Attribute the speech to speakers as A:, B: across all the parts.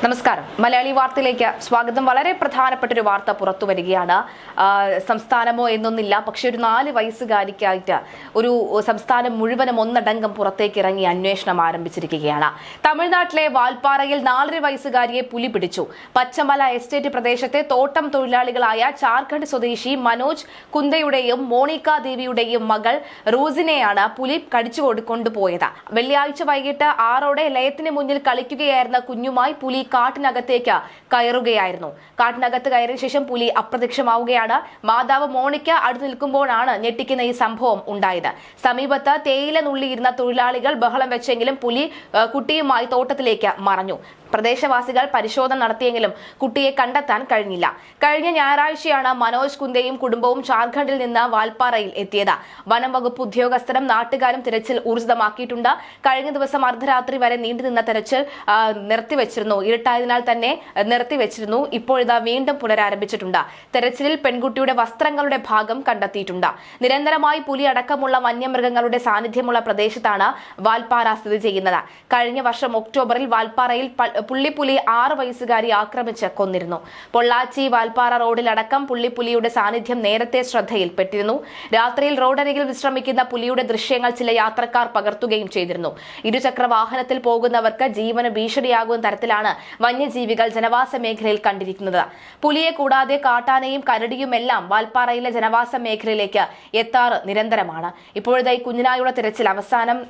A: നമസ്കാരം. മലയാളി വാർത്തയിലേക്ക് സ്വാഗതം. വളരെ പ്രധാനപ്പെട്ട ഒരു വാർത്ത പുറത്തു വരികയാണ്. സംസ്ഥാനമോ എന്നൊന്നില്ല, പക്ഷെ ഒരു 4 വയസ്സുകാരിക്കായിട്ട് ഒരു സംസ്ഥാനം മുഴുവനും ഒന്നടങ്കം പുറത്തേക്ക് ഇറങ്ങി അന്വേഷണം ആരംഭിച്ചിരിക്കുകയാണ്. തമിഴ്നാട്ടിലെ വാൽപ്പാറയിൽ 4 വയസ്സുകാരിയെ പുലി പിടിച്ചു. പച്ചമല എസ്റ്റേറ്റ് പ്രദേശത്തെ തോട്ടം തൊഴിലാളികളായ ജാർഖണ്ഡ് സ്വദേശി മനോജ് കുന്ദയുടെയും മോണിക ദേവിയുടെയും മകൾ റൂസിനെയാണ് പുലി കടിച്ചു കൊണ്ടുപോയത്. വെള്ളിയാഴ്ച വൈകിട്ട് 6ഓടെ ലയത്തിന് മുന്നിൽ കളിക്കുകയായിരുന്ന കുഞ്ഞുമായി പുലി കാട്ടിനകത്തേക്ക് കയറുകയായിരുന്നു. കാട്ടിനകത്ത് കയറിയ ശേഷം പുലി അപ്രത്യക്ഷമാവുകയാണ്. മാതാവ് മോണിക്ക അടുത്ത് നിൽക്കുമ്പോഴാണ് ഞെട്ടിക്കുന്ന ഈ സംഭവം ഉണ്ടായത്. സമീപത്ത് തേയില നുള്ളിയിരുന്ന തൊഴിലാളികൾ ബഹളം വെച്ചെങ്കിലും പുലി കുട്ടിയുമായി തോട്ടത്തിലേക്ക് മറഞ്ഞു. പ്രദേശവാസികൾ പരിശോധന നടത്തിയെങ്കിലും കുട്ടിയെ കണ്ടെത്താൻ കഴിഞ്ഞില്ല. കഴിഞ്ഞ ഞായറാഴ്ചയാണ് മനോജ് കുന്ദയും കുടുംബവും ജാർഖണ്ഡിൽ നിന്ന് വാൽപ്പാറയിൽ എത്തിയത്. വനം വകുപ്പ് ഉദ്യോഗസ്ഥരും നാട്ടുകാരും തിരച്ചിൽ ഊർജിതമാക്കിയിട്ടുണ്ട്. കഴിഞ്ഞ ദിവസം അർദ്ധരാത്രി വരെ നീണ്ടുനിന്ന തെരച്ചിൽ ഇരുട്ടായതിനാൽ തന്നെ നിർത്തിവെച്ചിരുന്നു. ഇപ്പോഴിതാ വീണ്ടും പുനരാരംഭിച്ചിട്ടുണ്ട്. തെരച്ചിലിൽ പെൺകുട്ടിയുടെ വസ്ത്രങ്ങളുടെ ഭാഗം കണ്ടെത്തിയിട്ടുണ്ട്. നിരന്തരമായി പുലി അടക്കമുള്ള വന്യമൃഗങ്ങളുടെ സാന്നിധ്യമുള്ള പ്രദേശത്താണ് വാൽപ്പാറ സ്ഥിതി ചെയ്യുന്നത്. കഴിഞ്ഞ വർഷം ഒക്ടോബറിൽ വാൽപ്പാറയിൽ പുള്ളിപ്പുലി 6 വയസ്സുകാരി ആക്രമിച്ച് കൊന്നിരുന്നു. പൊള്ളാച്ചി വാൽപ്പാറ റോഡിലടക്കം പുള്ളിപ്പുലിയുടെ സാന്നിധ്യം നേരത്തെ ശ്രദ്ധയിൽപ്പെട്ടിരുന്നു. രാത്രിയിൽ റോഡരികിൽ വിശ്രമിക്കുന്ന പുലിയുടെ ദൃശ്യങ്ങൾ ചില യാത്രക്കാർ പകർത്തുകയും ചെയ്തിരുന്നു. ഇരുചക്ര വാഹനത്തിൽ പോകുന്നവർക്ക് ജീവന് ഭീഷണിയാകുന്ന തരത്തിലാണ് വന്യജീവികൾ ജനവാസ മേഖലയിൽ കണ്ടിരിക്കുന്നത്. പുലിയെ കൂടാതെ കാട്ടാനയും കരടിയുമെല്ലാം വാൽപ്പാറയിലെ ജനവാസ മേഖലയിലേക്ക് എത്താറ് നിരന്തരമാണ്. ഇപ്പോഴത്തെ ഈ കുഞ്ഞിനായുള്ള തിരച്ചിൽ അവസാനം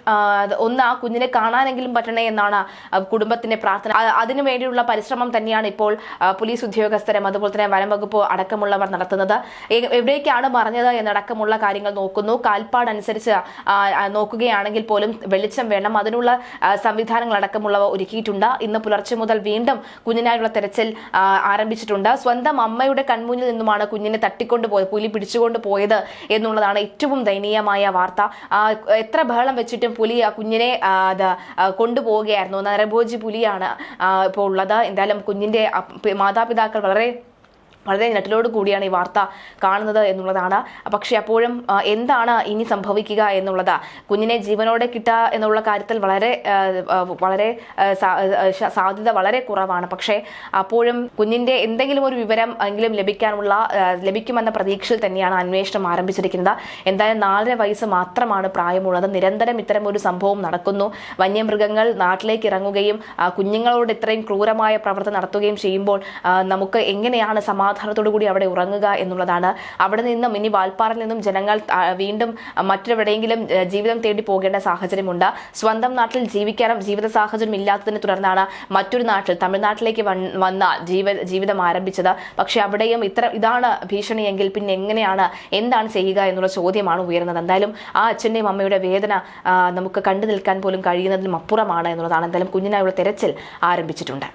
A: ആ കുഞ്ഞിനെ കാണാനെങ്കിലും പറ്റണേ എന്നാണ് കുടുംബത്തിന്റെ പ്രാർത്ഥന. അതിനുവേണ്ടിയുള്ള പരിശ്രമം തന്നെയാണ് ഇപ്പോൾ പോലീസ് ഉദ്യോഗസ്ഥരും അതുപോലെ തന്നെ വനം വകുപ്പ് അടക്കമുള്ളവർ നടത്തുന്നത്. എവിടേക്കാണ് മറഞ്ഞത് എന്നടക്കമുള്ള കാര്യങ്ങൾ നോക്കുന്നു. കാൽപ്പാട് അനുസരിച്ച് നോക്കുകയാണെങ്കിൽ പോലും വെളിച്ചം വേണം. അതിനുള്ള സംവിധാനങ്ങൾ അടക്കമുള്ളവ ഒരുക്കിയിട്ടുണ്ട്. ഇന്ന് പുലർച്ചെ മുതൽ വീണ്ടും കുഞ്ഞിനായുള്ള തെരച്ചിൽ ആരംഭിച്ചിട്ടുണ്ട്. സ്വന്തം അമ്മയുടെ കൺമുന്നിൽ നിന്നുമാണ് കുഞ്ഞിനെ തട്ടിക്കൊണ്ടുപോയത്, പുലി പിടിച്ചുകൊണ്ട് പോയത് എന്നുള്ളതാണ് ഏറ്റവും ദയനീയമായ വാർത്ത. എത്ര ബഹളം വെച്ചിട്ടും പുലി കുഞ്ഞിനെ കൊണ്ടുപോവുകയായിരുന്നു. നരഭോജി പുലിയാണ് ഇപ്പോൾ ഉള്ളത്. എന്തായാലും കുഞ്ഞിന്റെ മാതാപിതാക്കൾ വളരെ നെട്ടിലോട് കൂടിയാണ് ഈ വാർത്ത കാണുന്നത് എന്നുള്ളതാണ്. പക്ഷെ അപ്പോഴും എന്താണ് ഇനി സംഭവിക്കുക എന്നുള്ളത്, കുഞ്ഞിനെ ജീവനോടെ കിട്ടുക എന്നുള്ള കാര്യത്തിൽ വളരെ സാധ്യത വളരെ കുറവാണ്. പക്ഷേ അപ്പോഴും കുഞ്ഞിന്റെ എന്തെങ്കിലും ഒരു വിവരം എങ്കിലും ലഭിക്കുമെന്ന പ്രതീക്ഷയിൽ തന്നെയാണ് അന്വേഷണം ആരംഭിച്ചിരിക്കുന്നത്. എന്തായാലും 4 വയസ്സ് മാത്രമാണ് പ്രായമുള്ളത്. നിരന്തരം ഇത്തരം ഒരു സംഭവം നടക്കുന്നു. വന്യമൃഗങ്ങൾ നാട്ടിലേക്ക് ഇറങ്ങുകയും കുഞ്ഞുങ്ങളോട് ഇത്രയും ക്രൂരമായ പ്രവർത്തനം നടത്തുകയും ചെയ്യുമ്പോൾ നമുക്ക് എങ്ങനെയാണ് സമാധാനത്തോടു കൂടി അവിടെ ഉറങ്ങുക എന്നുള്ളതാണ്. അവിടെ നിന്നും ഇനി വാൽപ്പാറയിൽ നിന്നും ജനങ്ങൾ വീണ്ടും മറ്റെവിടെയെങ്കിലും ജീവിതം തേടി പോകേണ്ട സാഹചര്യമുണ്ട്. സ്വന്തം നാട്ടിൽ ജീവിക്കാനും ജീവിത സാഹചര്യം ഇല്ലാത്തതിനെ തുടർന്നാണ് മറ്റൊരു നാട്ടിൽ തമിഴ്നാട്ടിലേക്ക് വന്ന ജീവിതം ആരംഭിച്ചത്. പക്ഷെ അവിടെയും ഇതാണ് ഭീഷണിയെങ്കിൽ പിന്നെ എന്താണ് ചെയ്യുക എന്നുള്ള ചോദ്യമാണ് ഉയരുന്നത്. എന്തായാലും ആ അച്ഛൻ്റെയും അമ്മയുടെ വേദന നമുക്ക് കണ്ടു നിൽക്കാൻ പോലും കഴിയുന്നതിനും അപ്പുറമാണ് എന്നുള്ളതാണ്. എന്തായാലും കുഞ്ഞിനായുള്ള തെരച്ചിൽ ആരംഭിച്ചിട്ടുണ്ട്.